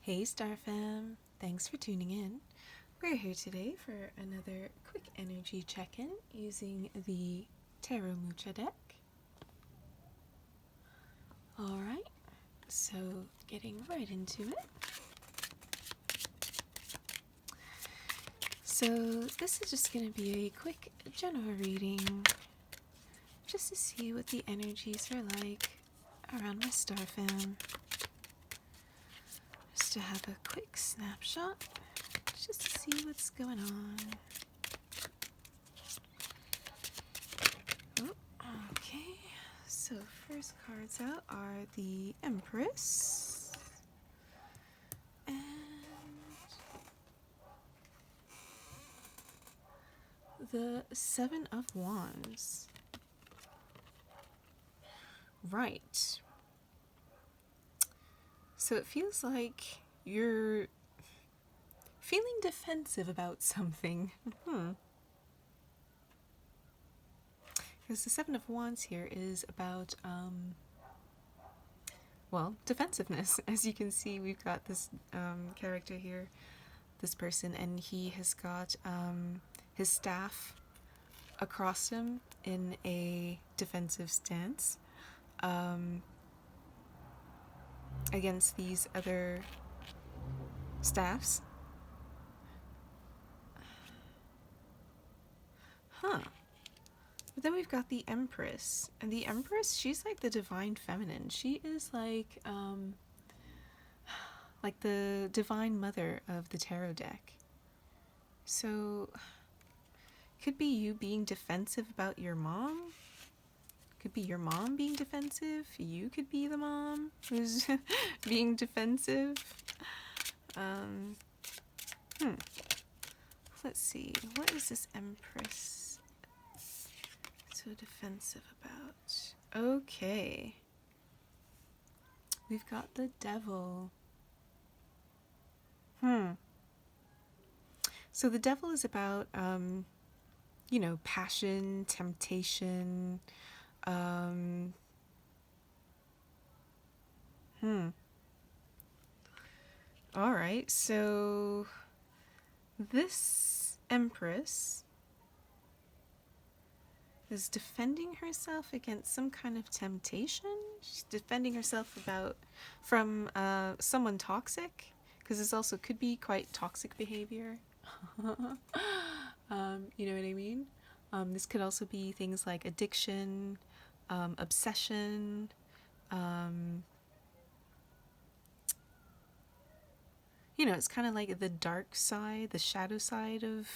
Hey Star Fam, thanks for tuning in. We're here today for another quick energy check-in using the Tarot Mucha deck. Alright, so getting right into it. So this is just going to be a quick general reading just to see what the energies are like around my Star Fam. Just to have a quick snapshot, just to see what's going on. Oh, okay, so first cards out are the Empress and the Seven of Wands. Right. So it feels like you're feeling defensive about something. Because the Seven of Wands here is about, defensiveness. As you can see, we've got this character here, this person, and he has got his staff across him in a defensive stance against these other staffs. But then we've got the Empress, and the Empress, she's like the divine feminine. She is like the divine mother of the tarot deck. So could be you being defensive about your mom. Could be your mom being defensive. You could be the mom who's being defensive. Let's see. What is this Empress so defensive about? Okay. We've got the Devil. So the Devil is about, passion, temptation. All right, so this Empress is defending herself against some kind of temptation. She's defending herself from someone toxic, because this also could be quite toxic behavior. You know what I mean? This could also be things like addiction, obsession, it's kind of like the dark side, the shadow side of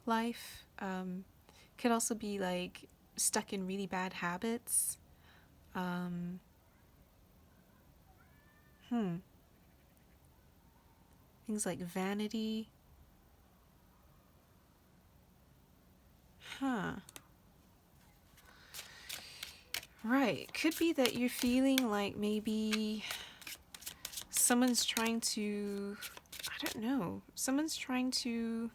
life. Could also be like stuck in really bad habits. Things like vanity. Right. Could be that you're feeling like maybe someone's trying to, someone's trying to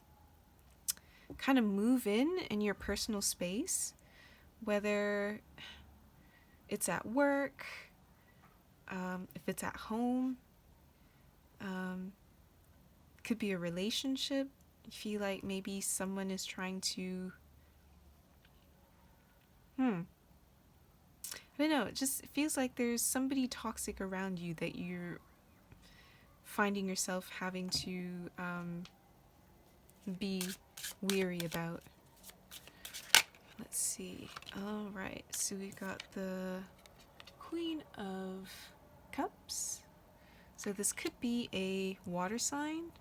kind of move in your personal space, whether it's at work, if it's at home, could be a relationship. You feel like maybe someone is trying to, I don't know, it just feels like there's somebody toxic around you that you're finding yourself having to be weary about. Let's see. All right, so we've got the Queen of Cups. So this could be a water sign.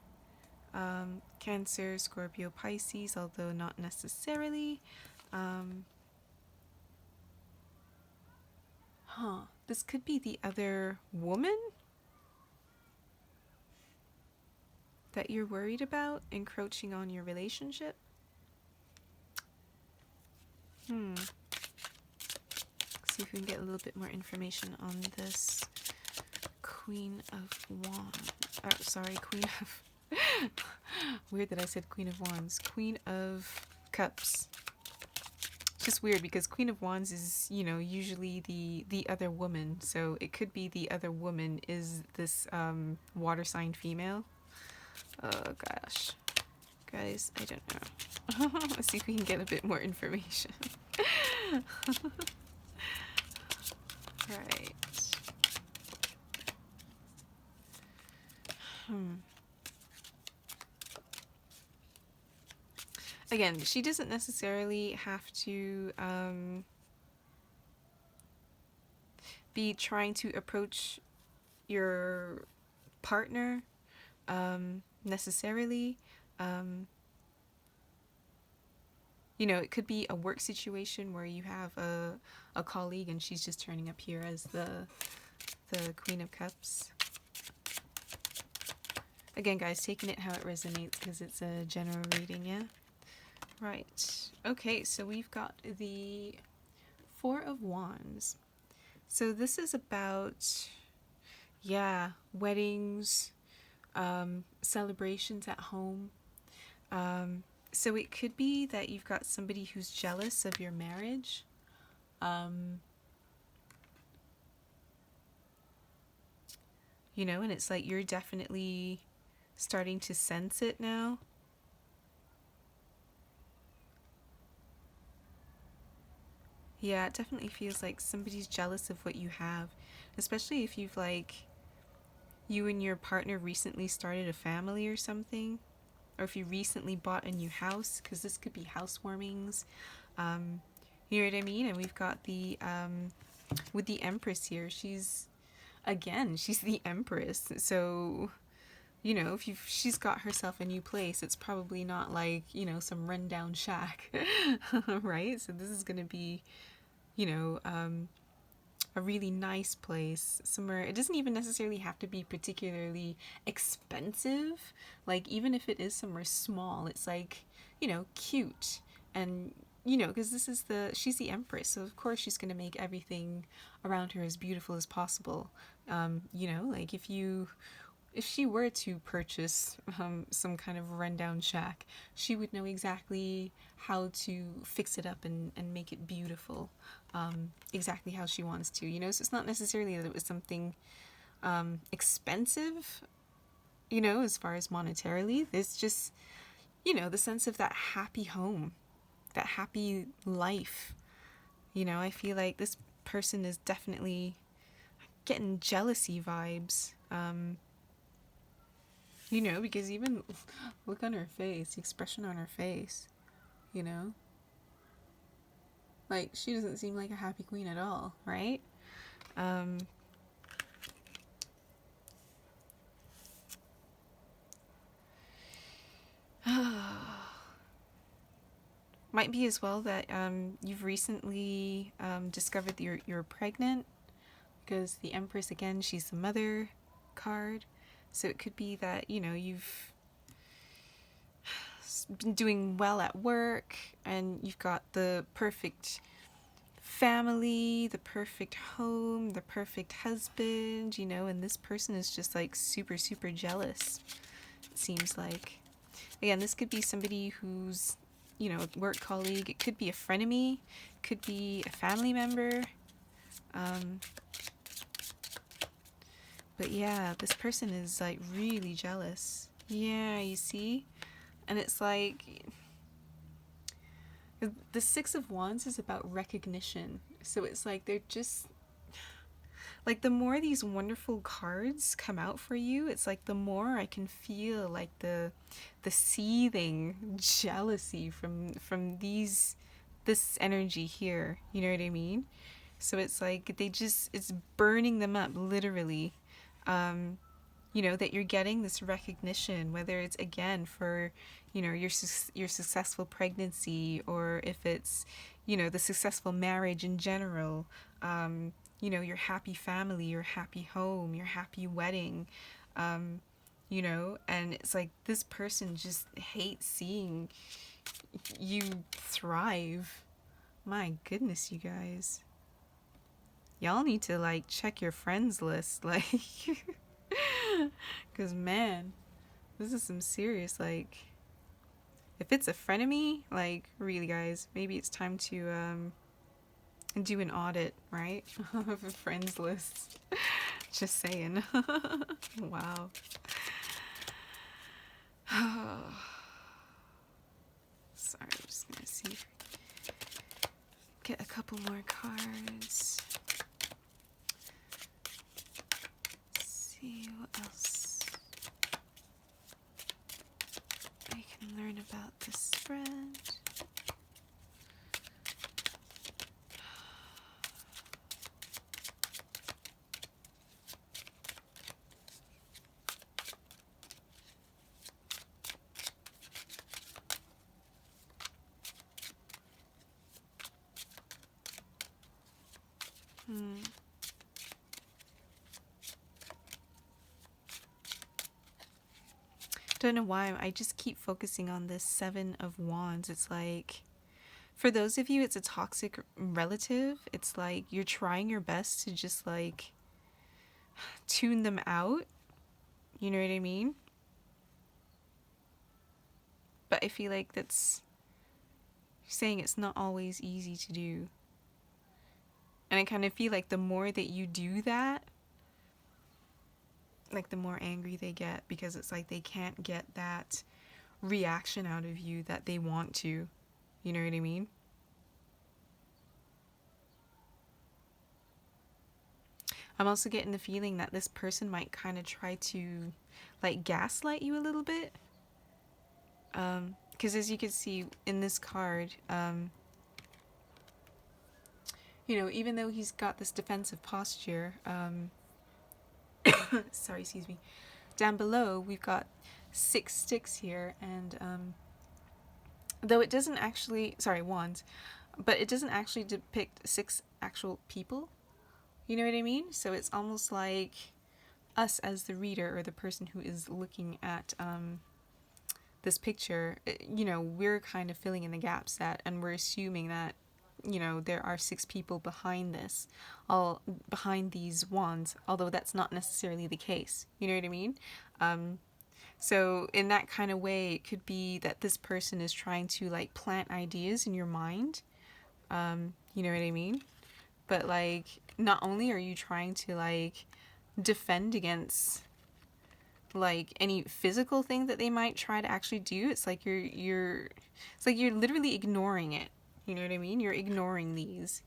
Cancer, Scorpio, Pisces, although not necessarily. This could be the other woman that you're worried about encroaching on your relationship. Let's see if we can get a little bit more information on this Queen of Wands. Queen of... Weird that I said Queen of Wands. Queen of Cups. It's just weird because Queen of Wands is, you know, usually the other woman. So it could be the other woman is this water sign female. Oh gosh. Guys, I don't know. Let's see if we can get a bit more information. Right. Again, she doesn't necessarily have to be trying to approach your partner necessarily. You know, it could be a work situation where you have a colleague and she's just turning up here as the Queen of Cups. Again, guys, taking it how it resonates because it's a general reading, yeah? Right. Okay, so we've got the Four of Wands. So this is about, yeah, weddings, celebrations at home. So it could be that you've got somebody who's jealous of your marriage. You know, and it's like you're definitely starting to sense it now. Yeah, it definitely feels like somebody's jealous of what you have, especially if you've like, you and your partner recently started a family or something, or if you recently bought a new house, because this could be housewarmings. You know what I mean? And we've got the, with the Empress here, she's the Empress, so you know, if she's got herself a new place, it's probably not like, you know, some rundown shack, right? So this is going to be, you know, a really nice place, somewhere. It doesn't even necessarily have to be particularly expensive. Like, even if it is somewhere small, it's like, you know, cute. And, you know, because she's the Empress, so of course she's going to make everything around her as beautiful as possible. You know, like if she were to purchase some kind of rundown shack, she would know exactly how to fix it up and make it beautiful, exactly how she wants to, you know? So it's not necessarily that it was something expensive, you know, as far as monetarily. It's just, you know, the sense of that happy home, that happy life. You know, I feel like this person is definitely getting jealousy vibes. You know, because even look on her face, the expression on her face, you know? Like, she doesn't seem like a happy queen at all, right? Might be as well that you've recently discovered that you're pregnant, because the Empress, again, she's the mother card. So it could be that, you know, you've been doing well at work and you've got the perfect family, the perfect home, the perfect husband, you know, and this person is just like super, super jealous, it seems like. Again, this could be somebody who's, you know, a work colleague, it could be a frenemy, it could be a family member. But yeah, this person is like really jealous. Yeah, you see? And it's like, the Six of Wands is about recognition. So it's like they're just, like, the more these wonderful cards come out for you, it's like the more I can feel like the seething jealousy from this energy here. You know what I mean? So it's like it's burning them up, literally. You know, that you're getting this recognition, whether it's, again, for, you know, your successful pregnancy, or if it's, you know, the successful marriage in general, you know, your happy family, your happy home, your happy wedding, you know, and it's like this person just hates seeing you thrive. My goodness, you guys. Y'all need to, like, check your friends list, like, because, man, this is some serious, like, If it's a frenemy, like, really, guys, maybe it's time to do an audit, right? Of a friends list. Just saying. Wow. Sorry, I'm just gonna see. Get a couple more cards. See what else I can learn about this spread. Don't know why I just keep focusing on this Seven of Wands. It's like, for those of you, it's a toxic relative. It's like you're trying your best to just like tune them out. You know what I mean? But I feel like that's saying it's not always easy to do. And I kind of feel like the more that you do that, like the more angry they get, because it's like they can't get that reaction out of you that they want to. You know what I mean? I'm also getting the feeling that this person might kind of try to like gaslight you a little bit. Because as you can see in this card, you know, even though he's got this defensive posture, sorry, excuse me, down below we've got 6 sticks here, and though it doesn't actually, sorry, wands, but it doesn't actually depict 6 actual people. You know what I mean? So it's almost like us as the reader or the person who is looking at this picture, you know, we're kind of filling in the gaps that, and we're assuming that, you know, there are 6 people behind this, all behind these wands, although that's not necessarily the case. You know what I mean? So in that kind of way, it could be that this person is trying to like plant ideas in your mind. You know what I mean? But like, not only are you trying to like defend against like any physical thing that they might try to actually do, it's like you're literally ignoring it. You know what I mean? You're ignoring these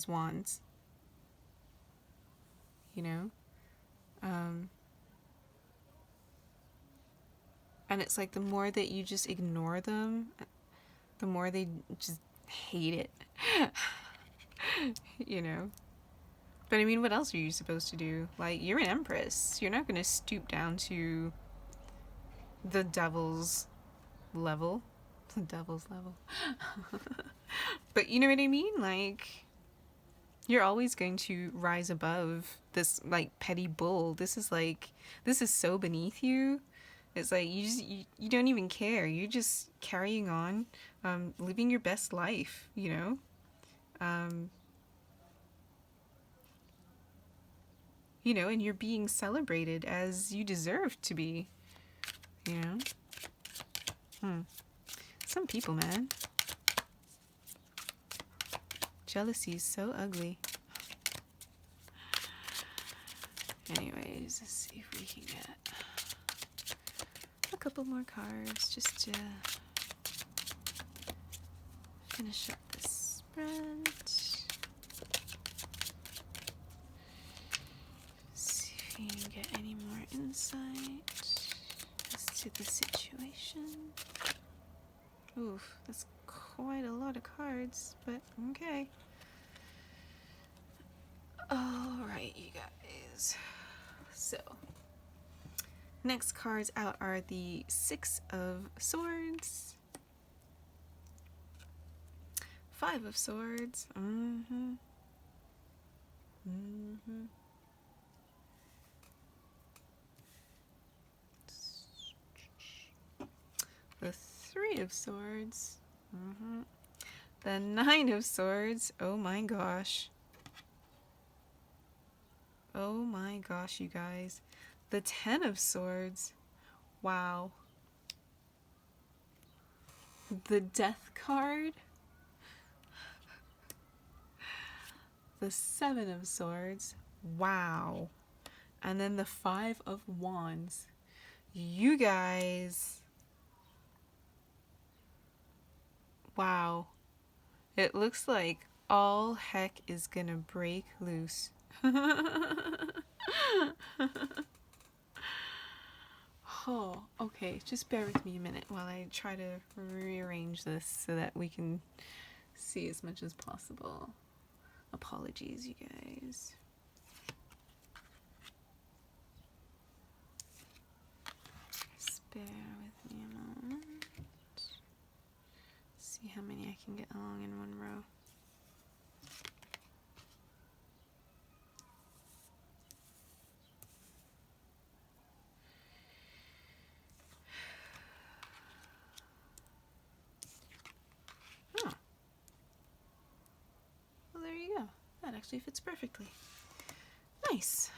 wands. You know? And it's like the more that you just ignore them, the more they just hate it. You know? But I mean, what else are you supposed to do? Like, you're an empress. You're not going to stoop down to the devil's level. The devil's level. But you know what I mean? Like, you're always going to rise above this, like, petty bull. This is so beneath you. It's like, you don't even care. You're just carrying on, living your best life, you know? You know, and you're being celebrated as you deserve to be, you know? Some people, man. Jealousy is so ugly. Anyways, let's see if we can get a couple more cards just to finish up this spread. See if we can get any more insight as to the situation. Oof, that's quite a lot of cards, but okay. Alright, you guys. So, next cards out are the 6 of Swords, 5 of Swords, the 3 of Swords, the 9 of Swords, oh my gosh. Oh my gosh, you guys. The 10 of Swords. Wow. the Death card, the Seven of Swords, wow, and then the Five of Wands. You guys, wow, it looks like all heck is gonna break loose. Oh, okay, just bear with me a minute while I try to rearrange this so that we can see as much as possible. Apologies, you guys. Just bear with me a moment. See how many I can get along in one row. Oh. Well, there you go. That actually fits perfectly. Nice.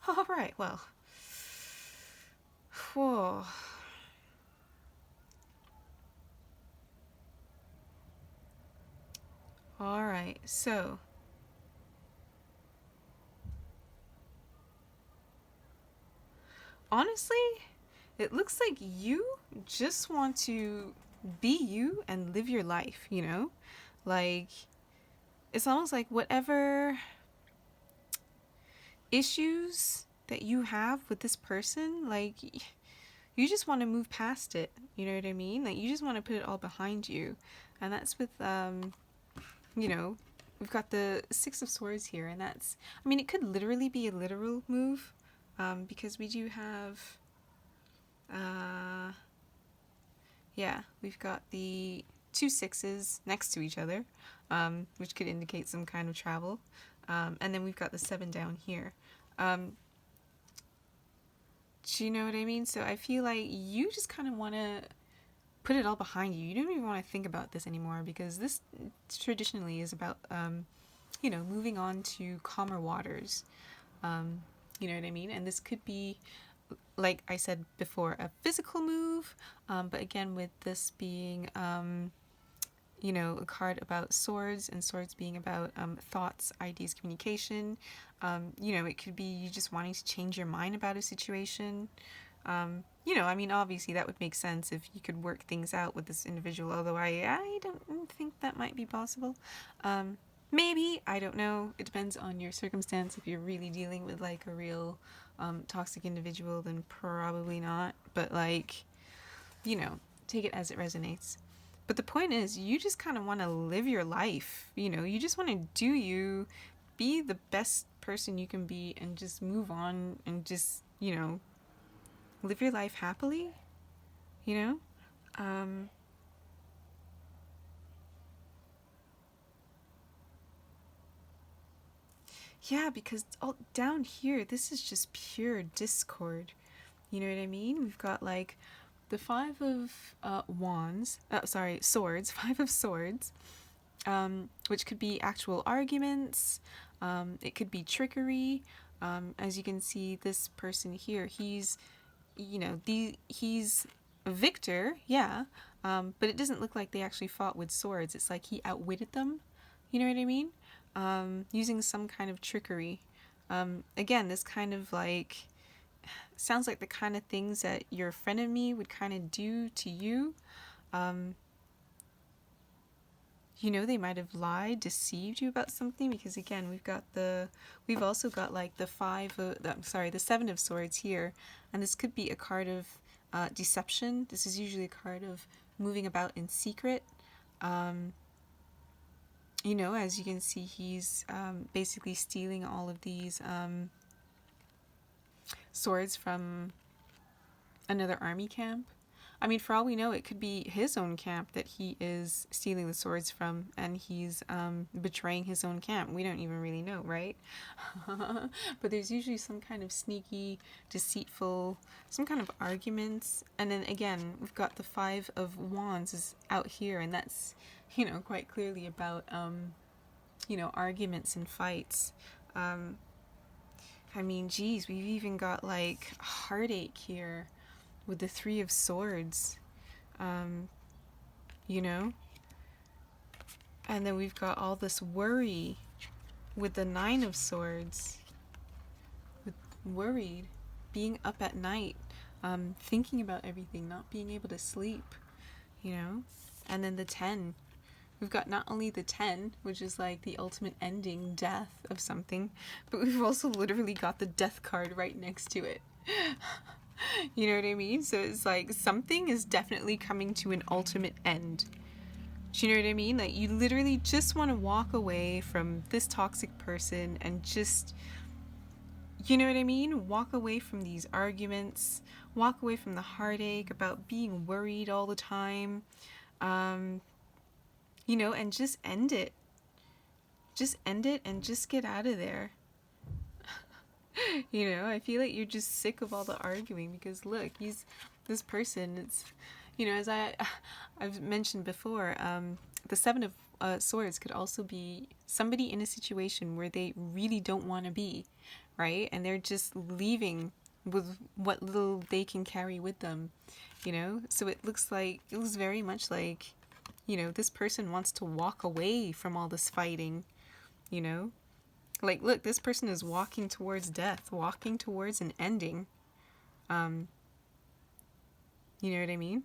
All right, well. Whoa. All right, so honestly, it looks like you just want to be you and live your life, you know? Like, it's almost like whatever issues that you have with this person, like, you just want to move past it. You know what I mean? Like, you just want to put it all behind you. And that's with, you know, we've got the Six of Swords here, and that's, I mean, it could literally be a literal move, because we do have, yeah, we've got the two sixes next to each other, which could indicate some kind of travel. And then we've got the seven down here. Do you know what I mean? So I feel like you just kind of want to put it all behind you. You don't even want to think about this anymore, because this traditionally is about, you know, moving on to calmer waters. You know what I mean? And this could be, like I said before, a physical move. But again, with this being, you know, a card about swords, and swords being about thoughts, ideas, communication. You know, it could be you just wanting to change your mind about a situation. You know, I mean, obviously that would make sense if you could work things out with this individual, although I don't think that might be possible. Maybe, I don't know. It depends on your circumstance. If you're really dealing with like a real toxic individual, then probably not. But like, you know, take it as it resonates. But the point is, you just kind of want to live your life. You know, you just want to do you, be the best person you can be, and just move on and just, you know, live your life happily, you know? Yeah, because all down here, this is just pure discord. You know what I mean? We've got like the five of swords, five of swords, which could be actual arguments. It could be trickery. As you can see, this person here, he's, you know, he's a victor, yeah, but it doesn't look like they actually fought with swords. It's like he outwitted them. You know what I mean? Using some kind of trickery. Again, this kind of like sounds like the kind of things that your frenemy would kind of do to you. You know, they might have lied, deceived you about something, because again, we've also got like the seven of swords here, and this could be a card of deception. This is usually a card of moving about in secret. You know, as you can see, he's basically stealing all of these swords from another army camp. I mean, for all we know, it could be his own camp that he is stealing the swords from, and he's betraying his own camp. We don't even really know, right? But there's usually some kind of sneaky, deceitful, some kind of arguments. And then again, we've got the five of wands is out here, and that's, you know, quite clearly about, you know, arguments and fights. I mean, geez, we've even got like heartache here with the three of swords. you know? And then we've got all this worry with the Nine of Swords. With worried, being up at night, thinking about everything, not being able to sleep, you know? And then the 10. We've got not only the 10, which is like the ultimate ending, death of something, but we've also literally got the death card right next to it. You know what I mean? So it's like something is definitely coming to an ultimate end. Do you know what I mean? Like you literally just want to walk away from this toxic person and just, you know what I mean? Walk away from these arguments, walk away from the heartache about being worried all the time, you know, and just end it. Just end it and just get out of there. You know, I feel like you're just sick of all the arguing because look, this person. It's, you know, as I've mentioned before, the Seven of Swords could also be somebody in a situation where they really don't want to be, right? And they're just leaving with what little they can carry with them, you know? So it looks very much like, you know, this person wants to walk away from all this fighting, you know? Like, look, this person is walking towards death, walking towards an ending. You know what I mean?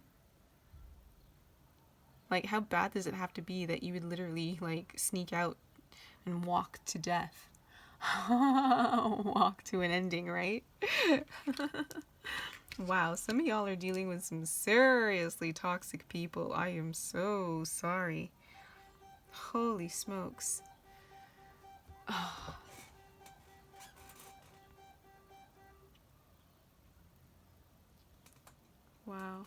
Like, how bad does it have to be that you would literally, like, sneak out and walk to death? Walk to an ending, right? Wow, some of y'all are dealing with some seriously toxic people. I am so sorry. Holy smokes. Wow.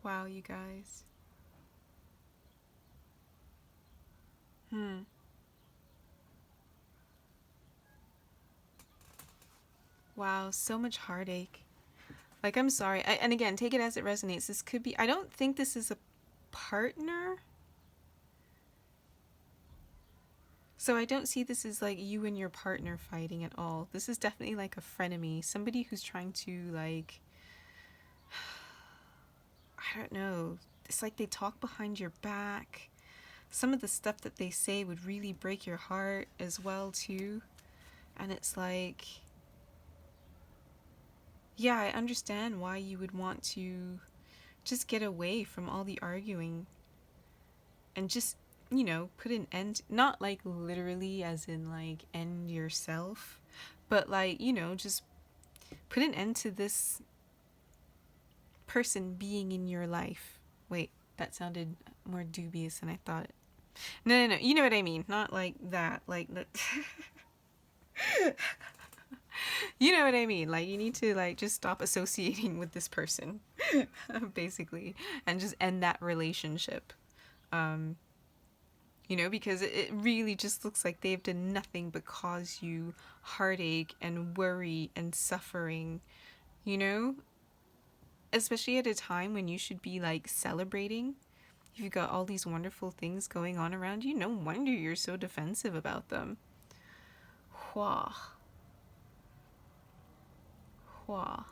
Wow, you guys. Wow, so much heartache. Like, I'm sorry. And again, take it as it resonates. This could be, I don't think this is a partner. So I don't see this as like you and your partner fighting at all. This is definitely like a frenemy. Somebody who's trying to, like, I don't know. It's like they talk behind your back. Some of the stuff that they say would really break your heart as well, too. And it's like, yeah, I understand why you would want to just get away from all the arguing and just, you know, put an end, not like literally as in like end yourself, but like, you know, just put an end to this person being in your life. Wait, that sounded more dubious than I thought. No, you know what I mean. Not like that. Like that. You know what I mean. Like you need to like just stop associating with this person, basically, and just end that relationship. You know, because it really just looks like they've done nothing but cause you heartache and worry and suffering, you know? Especially at a time when you should be like celebrating. You've got all these wonderful things going on around you. No wonder you're so defensive about them. Wah. Wah.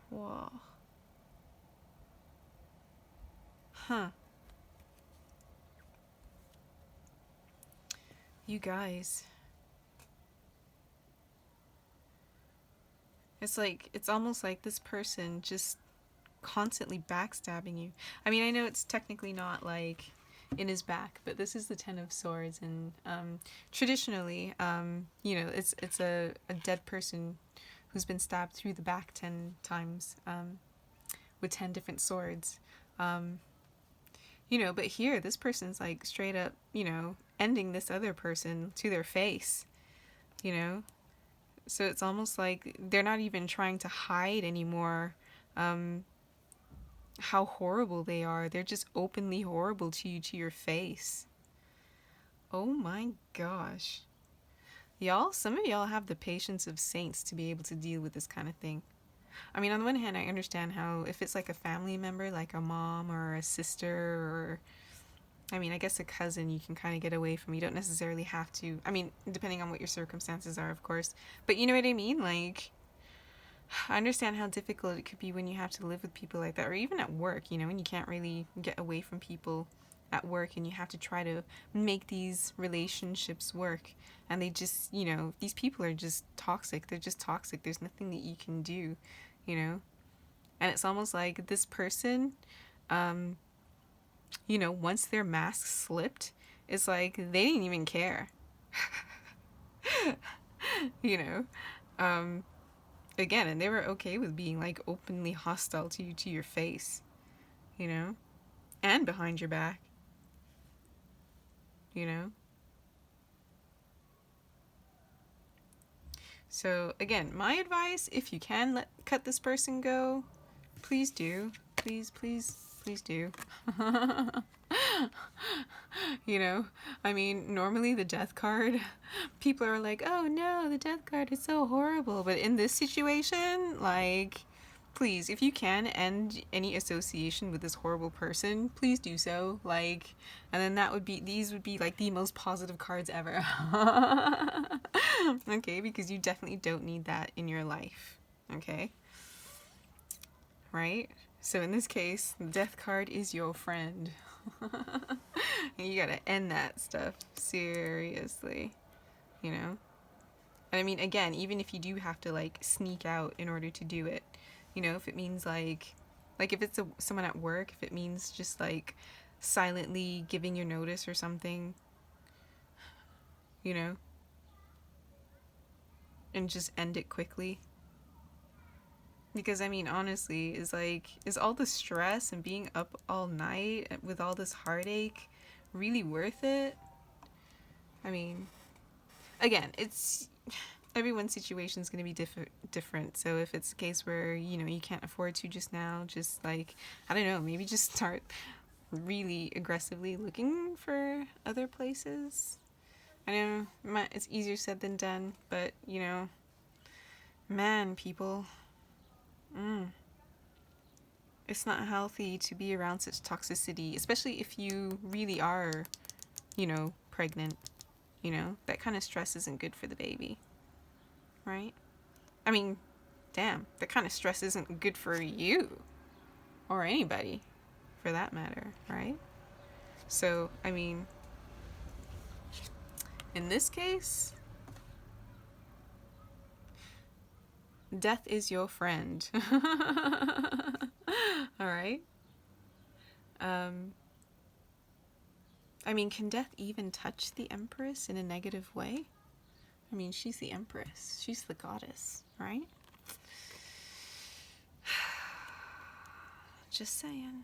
Wah. Huh. You guys. It's like, it's almost like this person just constantly backstabbing you. I mean, I know it's technically not like in his back, but this is the Ten of Swords, and traditionally, you know, it's a dead person who's been stabbed through the back 10 times with 10 different swords. You know, but here, this person's like straight up, you know, ending this other person to their face, you know? So it's almost like they're not even trying to hide anymore how horrible they are. They're just openly horrible to you, to your face. Oh my gosh. Y'all, some of y'all have the patience of saints to be able to deal with this kind of thing. I mean, on the one hand, I understand how if it's like a family member, like a mom or a sister or, I mean, I guess a cousin you can kind of get away from. You don't necessarily have to. I mean, depending on what your circumstances are, of course. But you know what I mean? Like, I understand how difficult it could be when you have to live with people like that, or even at work, you know, when you can't really get away from people at work and you have to try to make these relationships work. And they just, you know, these people are just toxic. They're just toxic. There's nothing that you can do, you know? And it's almost like this person, um, you know, once their mask slipped, it's like they didn't even care, you know? Um, Again, and they were okay with being like openly hostile to you to your face, you know? And behind your back, you know? So, again, my advice, if you can cut this person go, please do. Please, please, please do. You know, I mean, normally the death card, people are like, oh no, the death card is so horrible. But in this situation, like, please, if you can end any association with this horrible person, please do so. Like, and then these would be like the most positive cards ever. Okay, because you definitely don't need that in your life. Okay? Right? So in this case, the death card is your friend. And you gotta end that stuff. Seriously. You know? And I mean, again, even if you do have to, like, sneak out in order to do it, you know, if it means, like if it's someone at work, if it means just, like, silently giving your notice or something, you know? And just end it quickly. Because, I mean, honestly, is all the stress and being up all night with all this heartache really worth it? I mean, again, it's everyone's situation is going to be different. So if it's a case where, you know, you can't afford to just now, just like, I don't know, maybe just start really aggressively looking for other places. I know it's easier said than done, but, you know, man, people. It's not healthy to be around such toxicity, especially if you really are, you know, pregnant. You know, that kind of stress isn't good for the baby, right? I mean, damn, that kind of stress isn't good for you or anybody for that matter, right? So, I mean, in this case, death is your friend. All right? Um, I mean, can death even touch the Empress in a negative way? I mean, she's the Empress. She's the goddess, right? Just saying.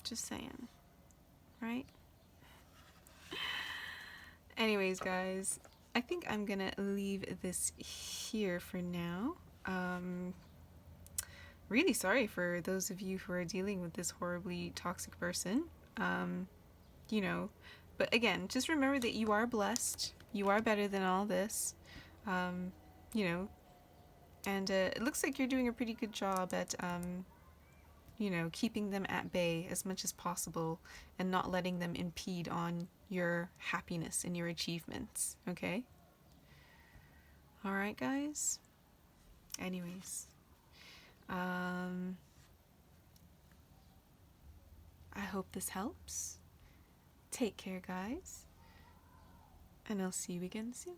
Just saying. Right? Anyways, guys, I think I'm gonna leave this here for now. Really sorry for those of you who are dealing with this horribly toxic person. You know, but again, just remember that you are blessed. You are better than all this. You know, and it looks like you're doing a pretty good job at, you know, keeping them at bay as much as possible and not letting them impede on your happiness and your achievements, okay? All right, guys? Anyways, I hope this helps. Take care, guys, and I'll see you again soon.